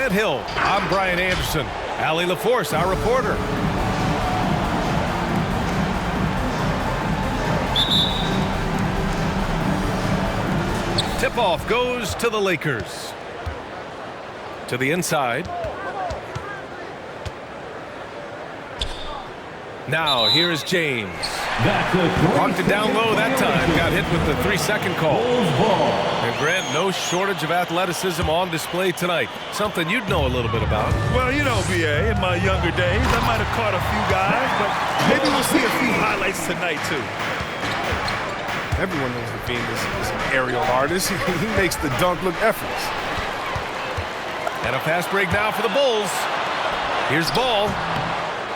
Grant Hill. I'm Brian Anderson. Allie LaForce, our reporter. Tip-off goes to the Lakers. To the inside. Now, here is James. Walked it down low that time. Got hit with the 3-second call. And Grant, no shortage of athleticism on display tonight. Something you'd know a little bit about. Well, you know, B.A., in my younger days, I might have caught a few guys, but maybe we'll see a few highlights tonight, too. Everyone knows Levine is an aerial artist. He makes the dunk look effortless. And a fast break now for the Bulls. Here's the ball.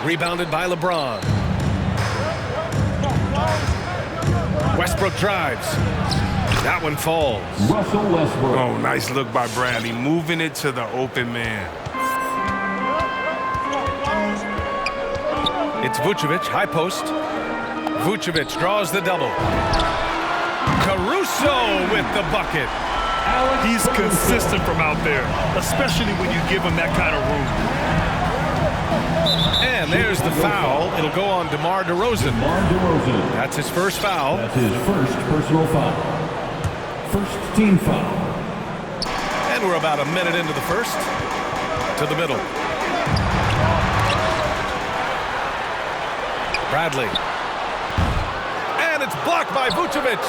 Rebounded by LeBron. Westbrook drives. That one falls. Russell Westbrook. Oh, nice look by Bradley, moving it to the open man. It's Vucevic, high post. Vucevic draws the double. Caruso with the bucket. He's consistent from out there, especially when you give him that kind of room. And there's the foul. It'll go on DeMar DeRozan. That's his first foul. That's his first personal foul. First team foul. And we're about a minute into the first. To the middle. Bradley. And it's blocked by Vucevic.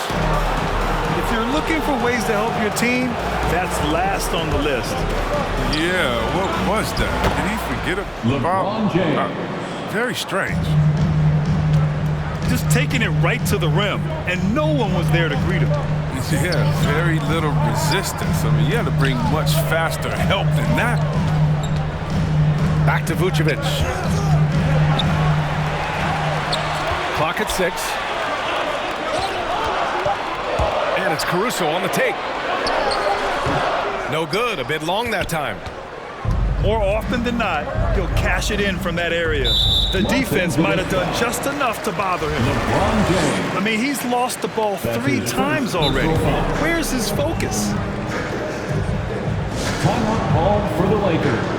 If you're looking for ways to help your team, that's last on the list. Yeah, what was that? Did he forget LeBron James. Very strange. Just taking it right to the rim, and no one was there to greet him. Yeah, very little resistance. I mean, you had to bring much faster help than that. Back to Vucevic. Clock at 6. And it's Caruso on the take. No good. A bit long that time. More often than not, he'll cash it in from that area. The defense might have done just enough to bother him. I mean, he's lost the ball 3 times already. Where's his focus? Timeout called for the Lakers.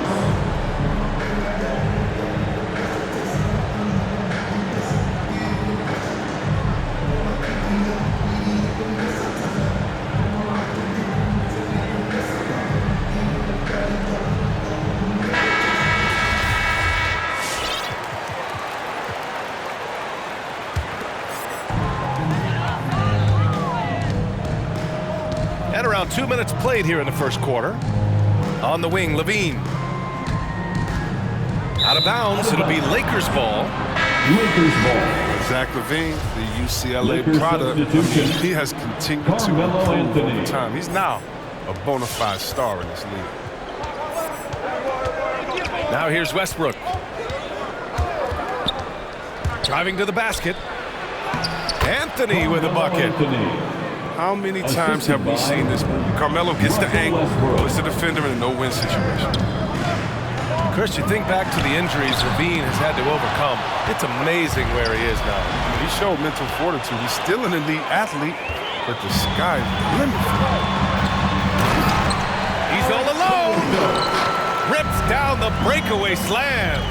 And around 2 minutes played here in the first quarter. On the wing, Levine. Out of bounds, it'll be Lakers ball. Lakers ball. Zach LaVine, the UCLA Lakers product, substitution. he has continued to Carmelo improve Anthony. over time. He's now a bona fide star in this league. Now here's Westbrook. Driving to the basket. Anthony with a bucket. How many times have we seen this movie? Carmelo gets the angle, puts the defender in a no-win situation. Chris, you think back to the injuries Levine has had to overcome. It's amazing where he is now. He showed mental fortitude. He's still an elite athlete, but the sky's the limit for him. He's all alone. Rips down the breakaway slam.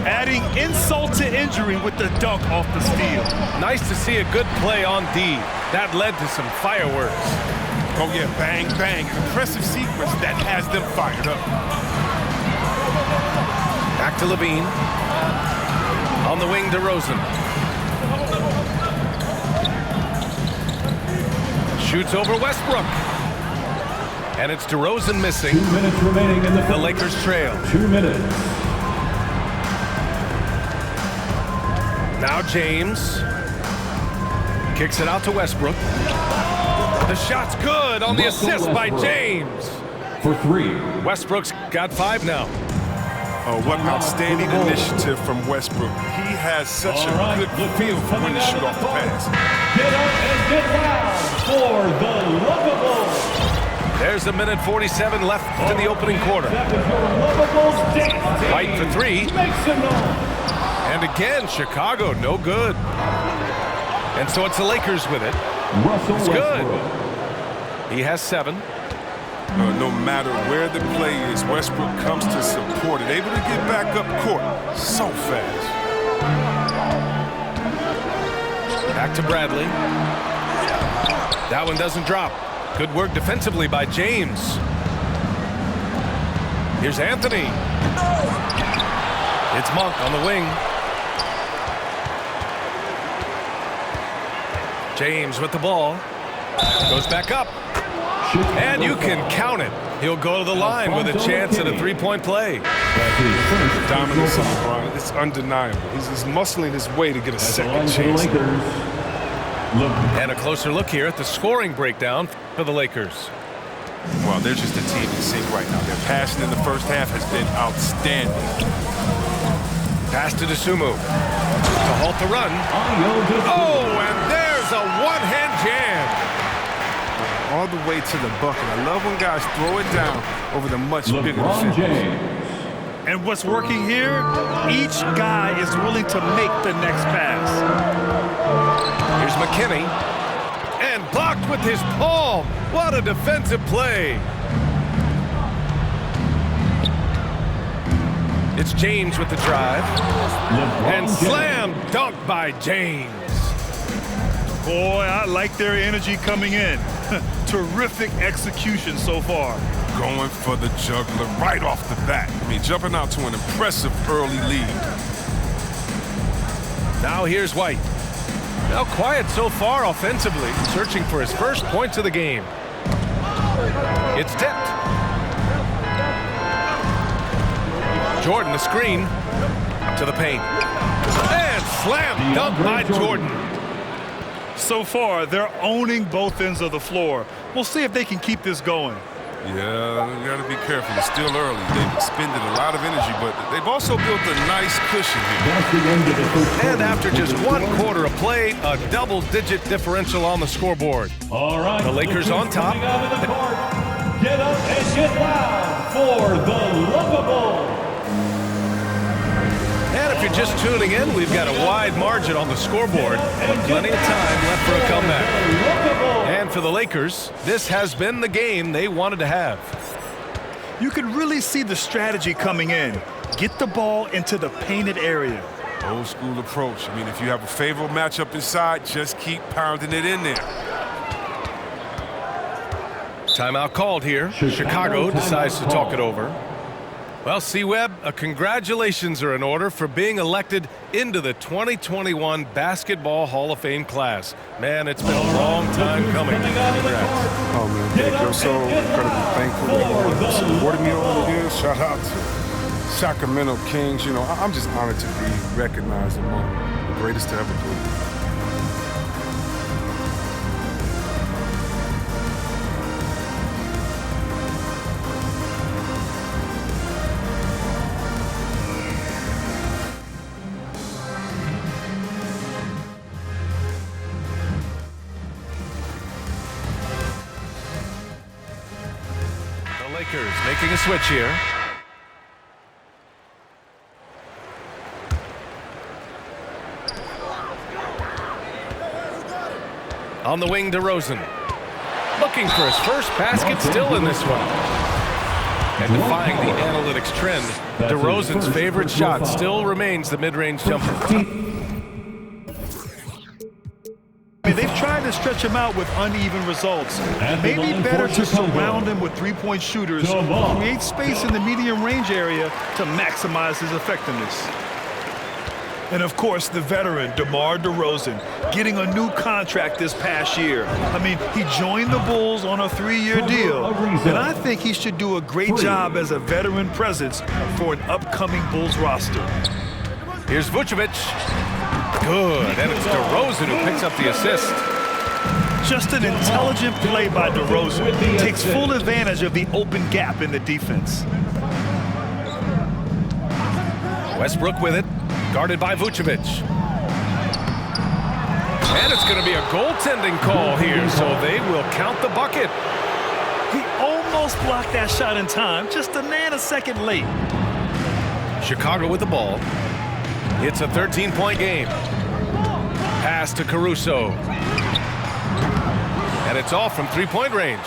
Adding insult to injury with the dunk off the steal. Nice to see a good play on D. That led to some fireworks. Oh yeah, bang, bang. An impressive sequence that has them fired up. Back to Levine. On the wing, DeRozan. Shoots over Westbrook. And it's DeRozan missing. 2 minutes remaining in the The Lakers trail. 2 minutes. Now James. Kicks it out to Westbrook. The shot's good on the assist by James. For 3. Westbrook's got 5 now. Oh, what outstanding initiative from Westbrook. He has such a good feel for when to shoot off the pass. Get up and get loud for the Lavables. There's a minute 47 left in the opening quarter. White for 3. And again, Chicago, no good. And so it's the Lakers with it. Russell It's good. Westbrook. He has 7. No matter where the play is, Westbrook comes to support it. Able to get back up court so fast. Back to Bradley. That one doesn't drop. Good work defensively by James. Here's Anthony. It's Monk on the wing. James with the ball. Goes back up. And you can count it. He'll go to the line with a chance at a three-point play. The dominance of LeBron, it's undeniable. He's muscling his way to get a second chance. And a closer look here at the scoring breakdown for the Lakers. Well, they're just a team in sync right now. Their passing in the first half has been outstanding. Pass to Dosunmu to halt the run. Oh, and there's a one-hand jam. All the way to the bucket. I love when guys throw it down over the much bigger defender. And what's working here, each guy is willing to make the next pass. Here's McKinney. And blocked with his palm. What a defensive play. It's James with the drive. And slam dunk by James. Boy, I like their energy coming in. Terrific execution so far. Going for the juggler right off the bat. I mean, jumping out to an impressive early lead. Now here's White. Now quiet so far offensively, searching for his first points of the game. It's tipped. Jordan the screen to the paint. And slam dunk by Jordan. So far, they're owning both ends of the floor. We'll see if they can keep this going. Yeah, you got to be careful. It's still early. They've expended a lot of energy, but they've also built a nice cushion here. And after just 1/4 of play, a double-digit differential on the scoreboard. All right, the Lakers on top. Get up and get loud for the Lovables. And if you're just tuning in, we've got a wide margin on the scoreboard, but plenty of time left for a comeback. And for the Lakers, this has been the game they wanted to have. You can really see the strategy coming in. Get the ball into the painted area. Old school approach. I mean, if you have a favorable matchup inside, just keep pounding it in there. Timeout called here. Chicago decides to talk it over. Well, C-Webb, congratulations are in order for being elected into the 2021 Basketball Hall of Fame class. Man, it's been a long time coming. Congrats. Oh, man, thank you. I'm so incredibly thankful that everyone supported me over the years. Shout out to Sacramento Kings. You know, I'm just honored to be recognized among the greatest to ever do it. Lakers making a switch here. On the wing, DeRozan. Looking for his first basket, still in this one. And defying the analytics trend, DeRozan's favorite shot still remains the mid-range jumper. They've tried to stretch him out with uneven results. Maybe better to surround him with three-point shooters, create space in the medium range area to maximize his effectiveness. And of course, the veteran, DeMar DeRozan, getting a new contract this past year. I mean, he joined the Bulls on a 3-year deal, and I think he should do a great job as a veteran presence for an upcoming Bulls roster. Here's Vucevic. Good, and it's DeRozan who picks up the assist. Just an intelligent play by DeRozan. Takes full advantage of the open gap in the defense. Westbrook with it, guarded by Vucevic. And it's going to be a goaltending call here, so they will count the bucket. He almost blocked that shot in time, just a nanosecond late. Chicago with the ball. It's a 13-point game. Pass to Caruso. And it's off from three-point range.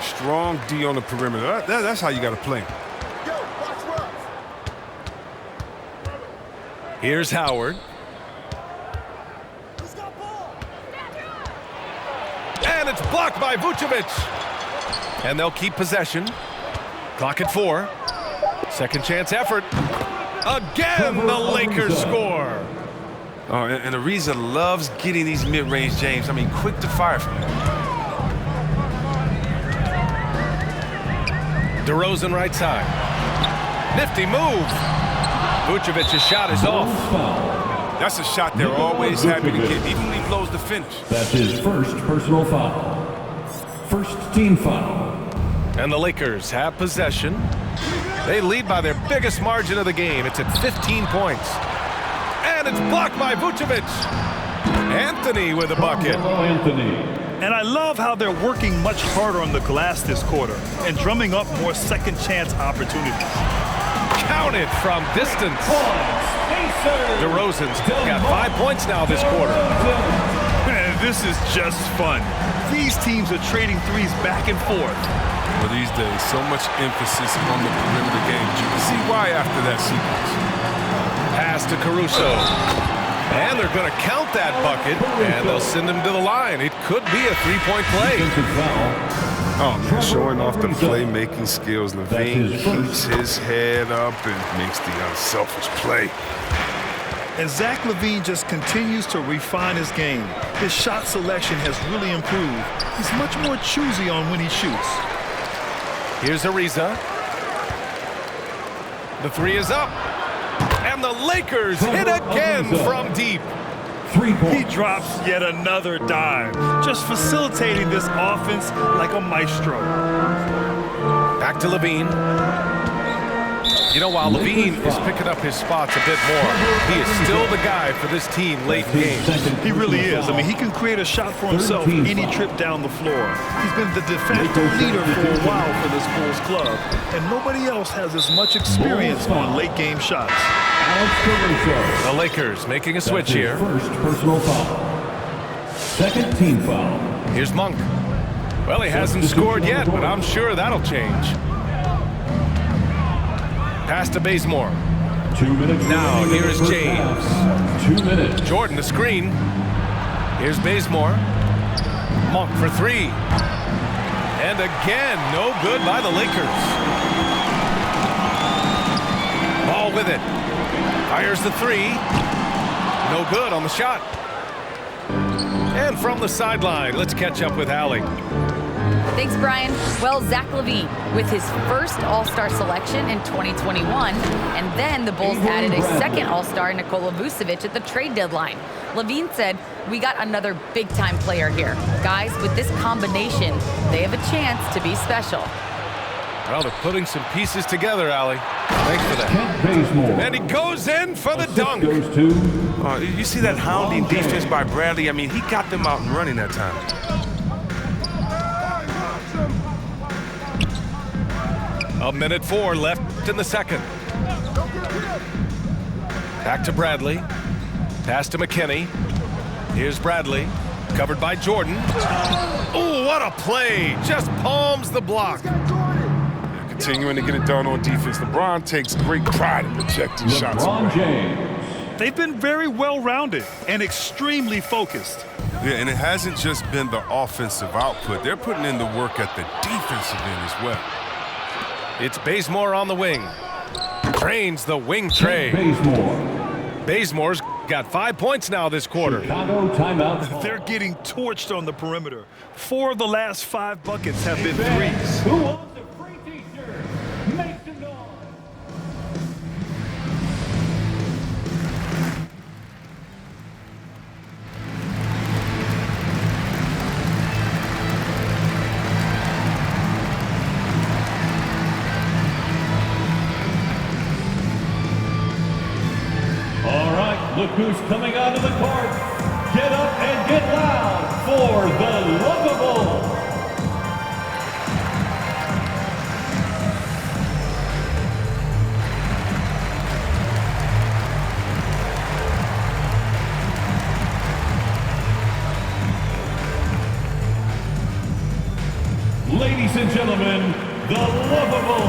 Strong D on the perimeter. That's how you got to play. Here's Howard. And it's blocked by Vucevic. And they'll keep possession. Clock at 4. Second chance effort. Again, the Lakers score. Oh, and Ariza loves getting these mid-range, James. I mean, quick to fire from him. DeRozan right side. Nifty move. Vucevic's shot is off. That's a shot they're always happy to get, even when he blows the finish. That's his first personal foul. First team foul. And the Lakers have possession. They lead by their biggest margin of the game. It's at 15 points. And it's blocked by Vucevic. Anthony with a bucket. Anthony. And I love how they're working much harder on the glass this quarter and drumming up more second chance opportunities. Counted from distance. DeRozan's got 5 points now this quarter. Man, this is just fun. These teams are trading threes back and forth. Well, these days, so much emphasis on the perimeter game. You can see why after that sequence. Pass to Caruso. And they're going to count that bucket, and they'll send him to the line. It could be a three-point play. Oh, man, showing off the playmaking skills. LaVine keeps his head up and makes the unselfish play. And Zach LaVine just continues to refine his game. His shot selection has really improved. He's much more choosy on when he shoots. Here's Ariza. The three is up. And the Lakers hit again from deep. He drops yet another dime, just facilitating this offense like a maestro. Back to LaVine. You know, while LaVine is picking up his spots a bit more, he is still the guy for this team late in games. He really is. I mean, he can create a shot for himself any trip down the floor. He's been the de facto leader for a while for this Bulls club, and nobody else has as much experience on late game shots. The Lakers making a switch here. First personal foul. Second team foul. Here's Monk. Well, he hasn't scored yet, but I'm sure that'll change. Pass to Bazemore. 2 minutes. Now, here's James. 2 minutes. Jordan, the screen. Here's Bazemore. Monk for 3. And again, no good by the Lakers. Ball with it. Fires the 3. No good on the shot. And from the sideline, let's catch up with Allie. Thanks, Brian. Well, Zach LaVine with his first All-Star selection in 2021, and then the Bulls added a second All-Star, Nikola Vucevic, at the trade deadline. LaVine said, "We got another big-time player here. Guys, with this combination, they have a chance to be special." Well, they're putting some pieces together, Allie. Thanks for that. And he goes in for the dunk. Goes to You see that hounding defense by Bradley? I mean, he got them out and running that time. A minute 4 left in the second. Back to Bradley. Pass to McKinney. Here's Bradley. Covered by Jordan. Oh, what a play. Just palms the block. Continuing to get it done on defense. LeBron takes great pride in rejecting shots. LeBron James. They've been very well-rounded and extremely focused. Yeah, and it hasn't just been the offensive output. They're putting in the work at the defensive end as well. It's Bazemore on the wing. Trains the wing trade. Bazemore's got 5 points now this quarter. Chicago timeout. They're getting torched on the perimeter. 4 of the last 5 buckets have been threes. Who wants a free t-shirt? Make some noise. All right, look who's coming out of the court. Get up and get loud for the Lovable. Ladies and gentlemen, the Lovable.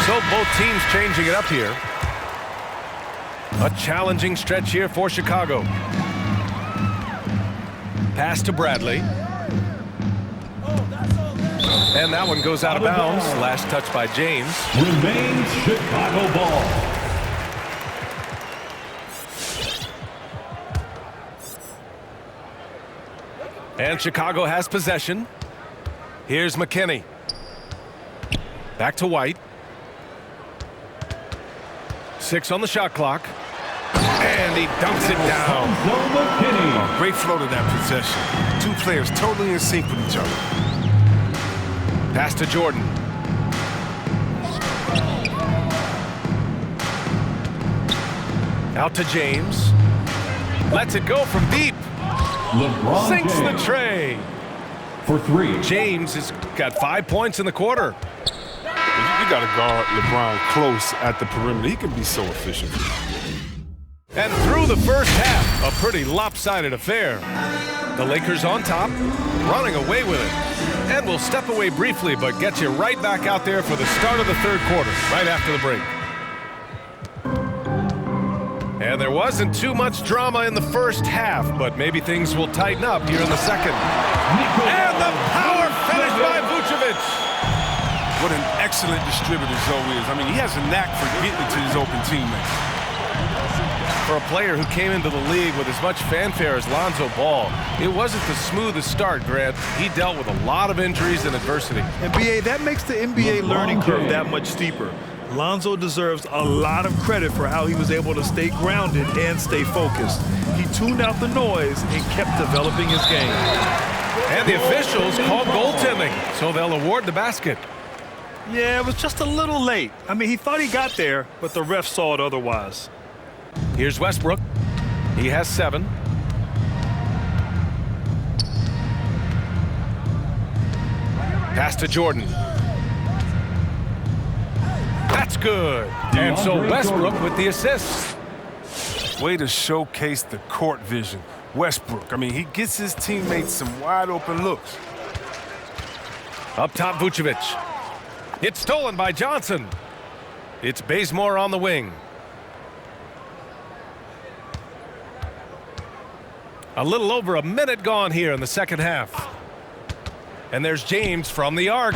So both teams changing it up here. A challenging stretch here for Chicago. Pass to Bradley. And that one goes out of bounds. Last touch by James. Remains Chicago ball. And Chicago has possession. Here's McKinney. Back to White. 6 on the shot clock. And he dumps it down. Oh, great flow to that possession. Two players totally in sync with each other. Pass to Jordan. Out to James. Lets it go from deep. LeBron Sinks James the tray. for 3. James has got 5 points in the quarter. You got to guard LeBron close at the perimeter. He can be so efficient. And through the first half, a pretty lopsided affair. The Lakers on top, running away with it. And we'll step away briefly, but get you right back out there for the start of the third quarter, right after the break. And there wasn't too much drama in the first half, but maybe things will tighten up here in the second. And the power finish by Vucevic. What an excellent distributor Zoe is. I mean, he has a knack for getting it to his open teammates. For a player who came into the league with as much fanfare as Lonzo Ball, it wasn't the smoothest start, Grant. He dealt with a lot of injuries and adversity. And BA, that makes the NBA learning curve that much steeper. Lonzo deserves a lot of credit for how he was able to stay grounded and stay focused. He tuned out the noise and kept developing his game. And the officials called goaltending, so they'll award the basket. Yeah, it was just a little late. I mean, he thought he got there, but the ref saw it otherwise. Here's Westbrook. He has 7. Pass to Jordan. That's good. And so Westbrook with the assist. Way to showcase the court vision. Westbrook, I mean, he gets his teammates some wide open looks. Up top, Vucevic. It's stolen by Johnson. It's Bazemore on the wing. A little over a minute gone here in the second half. And there's James from the arc.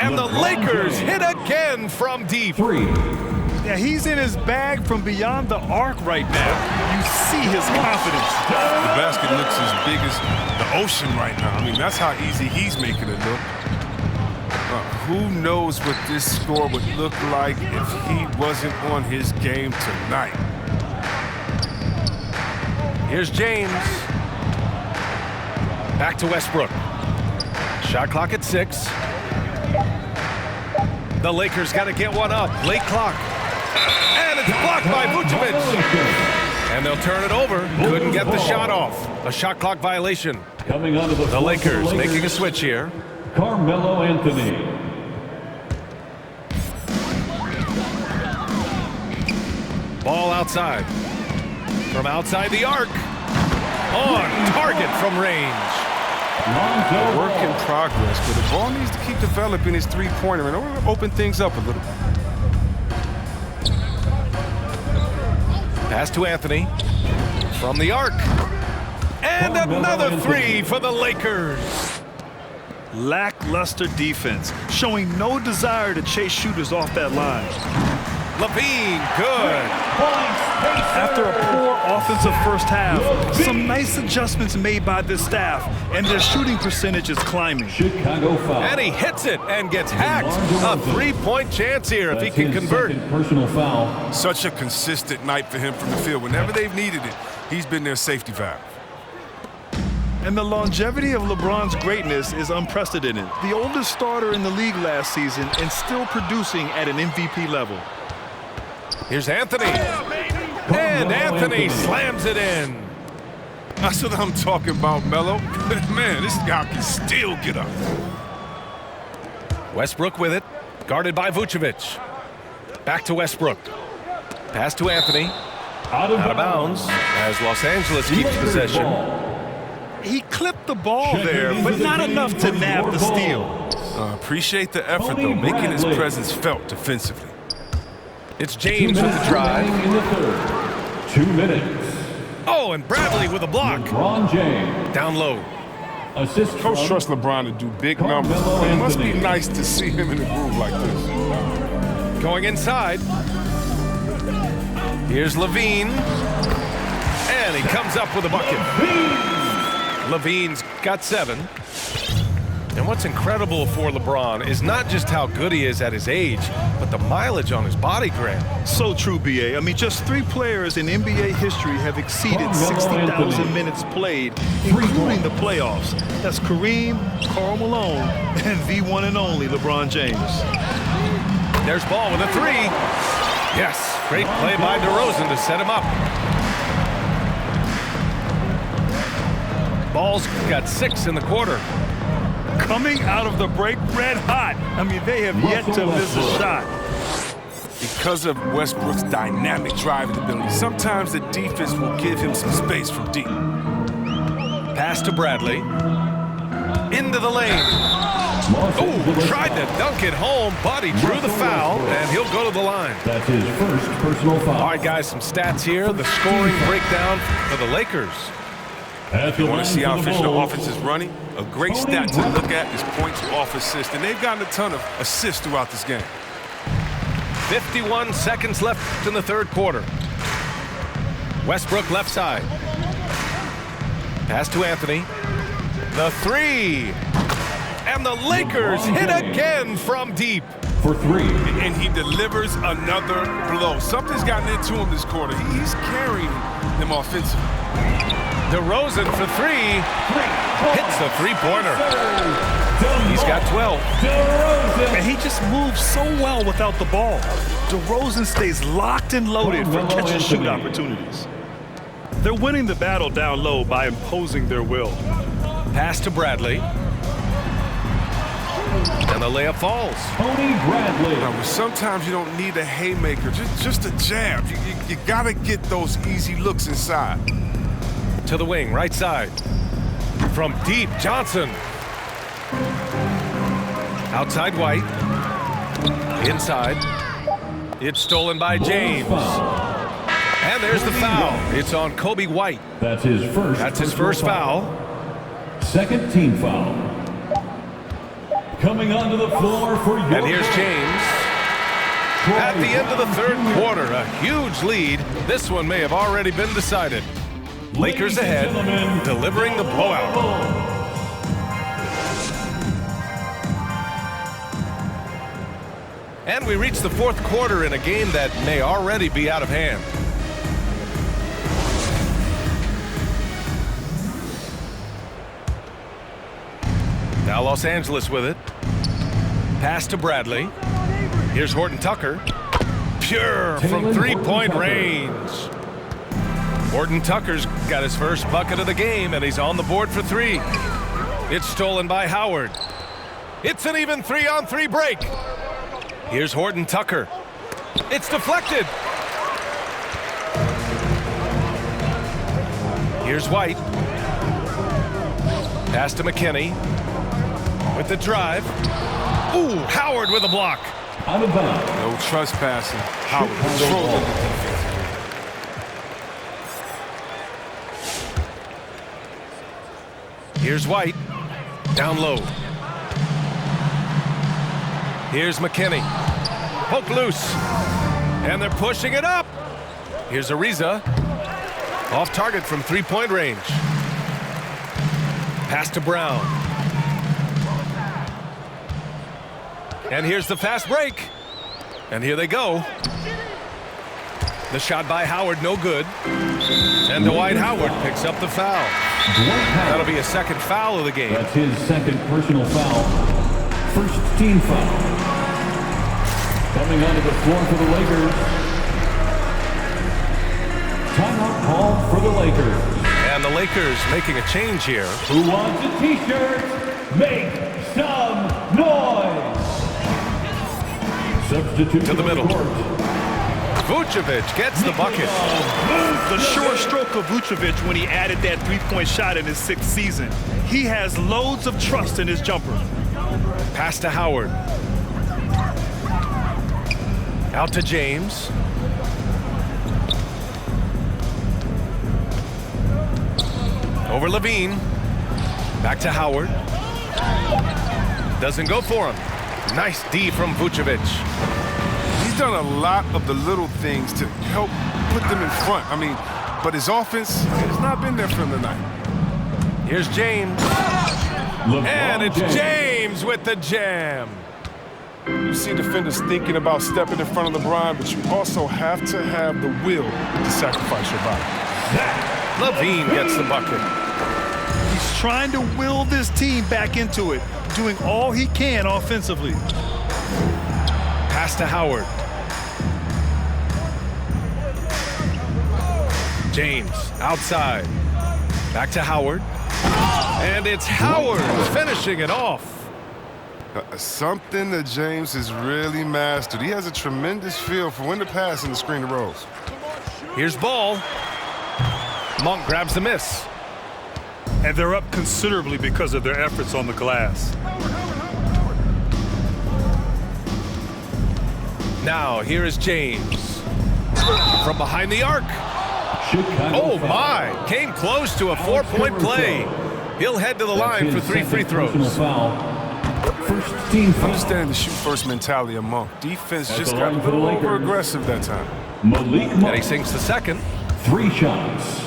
And the Lakers hit again from deep. 3. Yeah, he's in his bag from beyond the arc right now. You see his confidence. The basket looks as big as the ocean right now. I mean, that's how easy he's making it look. Who knows what this score would look like if he wasn't on his game tonight. Here's James. Back to Westbrook. Shot clock at 6. The Lakers got to get one up. Late clock. And it's blocked by Vucevic. And they'll turn it over. Couldn't get the shot off. A shot clock violation. Coming onto the Lakers making a switch here. Carmelo Anthony. Ball outside. From outside the arc. On target from range. Work in progress, but the ball needs to keep developing his three-pointer and open things up a little. Pass to Anthony. From the arc. And another 3 for the Lakers. Lackluster defense, showing no desire to chase shooters off that line. LaVine, good. After a poor offensive first half, some nice adjustments made by this staff, and their shooting percentage is climbing. Chicago foul. And he hits it and gets hacked. A 3-point chance here if he can convert. Personal foul. Such a consistent night for him from the field. Whenever they've needed it, he's been their safety valve. And the longevity of LeBron's greatness is unprecedented. The oldest starter in the league last season and still producing at an MVP level. Here's Anthony. And Anthony slams it in. That's what I'm talking about, Melo. Man, this guy can still get up. Westbrook with it. Guarded by Vucevic. Back to Westbrook. Pass to Anthony. Out of bounds as Los Angeles keeps possession. he clipped the ball there, but not enough to nab the steal. Appreciate the effort, though, making his presence felt defensively. It's James with the drive. In the third. 2 minutes. Oh, and Bradley with a block. LeBron James. Down low. Assist Coach from trusts LeBron to do big Carmelo numbers. It must be Anthony. nice to see him in a groove like this. Going inside. Here's Levine. And he comes up with a bucket. Levine's got 7. And what's incredible for LeBron is not just how good he is at his age, but the mileage on his body, Grant. So true, B.A. I mean, just 3 players in NBA history have exceeded Carmelo 60,000 Anthony. minutes played, including the playoffs. That's Kareem, Karl Malone, and the one and only LeBron James. There's Ball with a 3. Yes, great play by DeRozan to set him up. Ball's got 6 in the quarter. Coming out of the break red hot. I mean, they have yet to miss a shot. Because of Westbrook's dynamic driving ability, sometimes the defense will give him some space from deep. Pass to Bradley. Into the lane. Oh, tried to dunk it home, but he drew the foul, and he'll go to the line. That's his first personal foul. All right, guys, some stats here. The scoring breakdown for the Lakers. At the You want line to see how for the efficient the Bulls, offense is running? A great stat to look at is points off assist, and they've gotten a ton of assists throughout this game. 51 seconds left in the third quarter. Westbrook left side. Pass to Anthony. The 3. And the Lakers hit again from deep. for 3. And he delivers another blow. Something's gotten into him this quarter. He's carrying them offensively. DeRozan for 3. Hits the three-pointer. He's got 12. And he just moves so well without the ball. DeRozan stays locked and loaded for catch-and-shoot opportunities. They're winning the battle down low by imposing their will. Pass to Bradley. And the layup falls. Tony Bradley. Sometimes you don't need a haymaker, just a jab. You got to get those easy looks inside. To the wing, right side. From deep, Johnson. Outside White. Inside. It's stolen by James. And there's the foul. It's on Kobe White. That's his first. That's his first foul. Second team foul. Coming onto the floor for your. And here's James. At the end of the third quarter, a huge lead. This one may have already been decided. Lakers ahead, delivering the blowout. And we reach the fourth quarter in a game that may already be out of hand. Now Los Angeles with it. Pass to Bradley. Here's Horton Tucker. Pure from three-point range. Horton Tucker's got his first bucket of the game, and he's on the board for 3. It's stolen by Howard. It's an even 3-on-3 break. Here's Horton Tucker. It's deflected. Here's White. Pass to McKinney. With the drive. Ooh, Howard with a block. Out of bounds. No trespassing. Howard controlling the defense. Here's White. Down low. Here's McKinney. Poke loose. And they're pushing it up. Here's Ariza. Off target from three-point range. Pass to Brown. And here's the fast break. And here they go. The shot by Howard, no good. And Dwight Howard picks up the foul. That'll be a second foul of the game. That's his second personal foul. First team foul. Coming onto the floor for the Lakers. Timeout call for the Lakers. And the Lakers making a change here. Who wants a t-shirt? Make some noise. Substitute To the middle. Court. Vucevic gets the bucket. The sure stroke of Vucevic when he added that three-point shot in his 6th season. He has loads of trust in his jumper. Pass to Howard. Out to James. Over Levine. Back to Howard. Doesn't go for him. Nice D from Vucevic. He's done a lot of the little things to help put them in front. I mean, but his offense has not been there for him tonight. Here's James. And it's James with the jam. You see defenders thinking about stepping in front of LeBron, but you also have to have the will to sacrifice your body. Levine gets the bucket. He's trying to will this team back into it, doing all he can offensively. Pass to Howard. James outside. Back to Howard. And it's Howard finishing it off. Something that James has really mastered. He has a tremendous feel for when to pass and to screen the rolls. Here's Ball. Monk grabs the miss. And they're up considerably because of their efforts on the glass. Now here is James. From behind the arc. Chicago Oh my, came close to a 4-point play. He'll head to the line for 3 free throws. First team foul. Understand the shoot-first mentality of Monk. Defense At just the got a line for the little Lakers. over-aggressive that time. Malik And he Monk. sinks the second. 3 shots.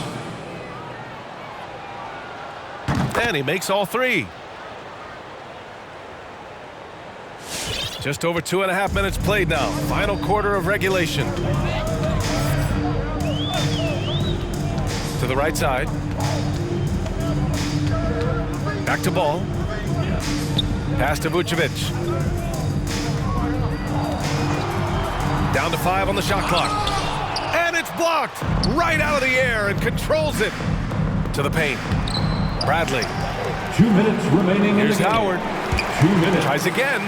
And he makes all 3. Just over 2.5 minutes played now. Final quarter of regulation. To the right side. Back to Ball. Pass to Vucevic. Down to 5 on the shot clock. And it's blocked right out of the air and controls it. To the paint. Bradley. 2 minutes remaining Here's in the game. Howard. 2 minutes. Tries again.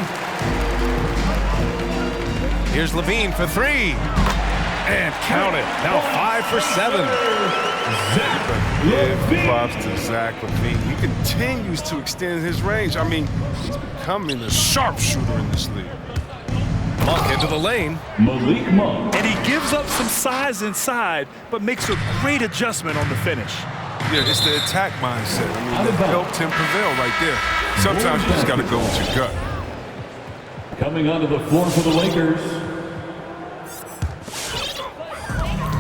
Here's Levine for 3. And count it. Now 5 for 7. Give props to Zach LaVine. He continues to extend his range. I mean, he's becoming a sharpshooter in this league. Monk into the lane. Malik Monk. And he gives up some size inside, but makes a great adjustment on the finish. Yeah, it's the attack mindset. I mean, that helped him prevail right there. Sometimes you just got to go with your gut. Coming onto the floor for the Lakers.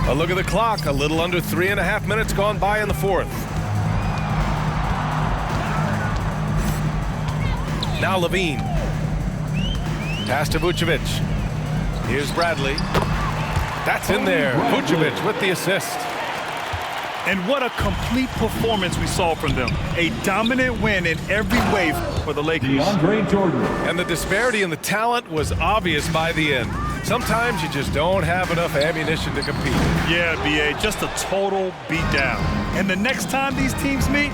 A look at the clock. A little under 3.5 minutes gone by in the 4th. Now Levine. Pass to Vucevic. Here's Bradley. That's in there. Vucevic with the assist. And what a complete performance we saw from them. A dominant win in every way for the Lakers. DeAndre Jordan. And the disparity in the talent was obvious by the end. Sometimes you just don't have enough ammunition to compete. Yeah, B.A., just a total beatdown. And the next time these teams meet,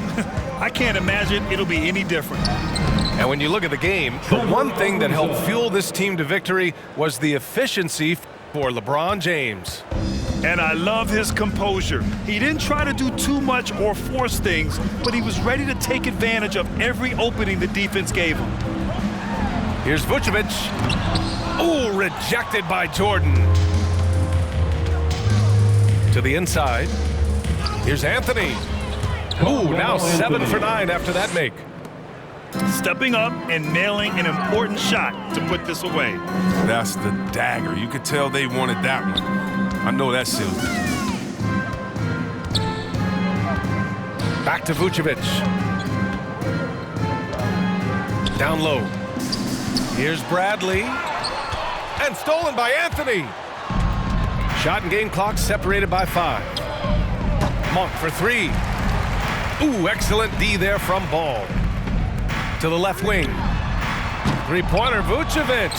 I can't imagine it'll be any different. And when you look at the game, the one thing that helped fuel this team to victory was the efficiency for LeBron James. And I love his composure. He didn't try to do too much or force things, but he was ready to take advantage of every opening the defense gave him. Here's Vucevic. Ooh, rejected by Jordan. To the inside. Here's Anthony. Ooh, now 7 for 9 after that make. Stepping up and nailing an important shot to put this away. That's the dagger. You could tell they wanted that one. I know that seals it. Back to Vucevic. Down low. Here's Bradley. And stolen by Anthony. Shot and game clock separated by 5. Monk for 3. Ooh, excellent D there from Ball. To the left wing. 3-pointer, Vucevic.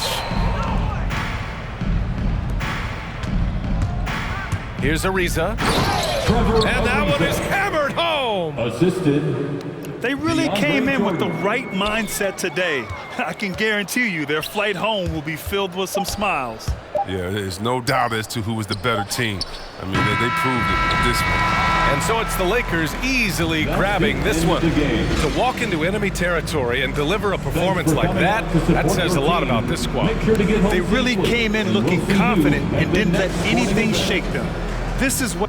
Here's Ariza. And that one is hammered home. Assisted. They really DeAndre came in with the Jordan. right mindset today. I can guarantee you their flight home will be filled with some smiles. Yeah, there's no doubt as to who was the better team. I mean, they proved it with this one. And so it's the Lakers easily grabbing this one. To walk into enemy territory and deliver a performance like that says a lot about this squad. They really came in looking confident and didn't let anything shake them. This is what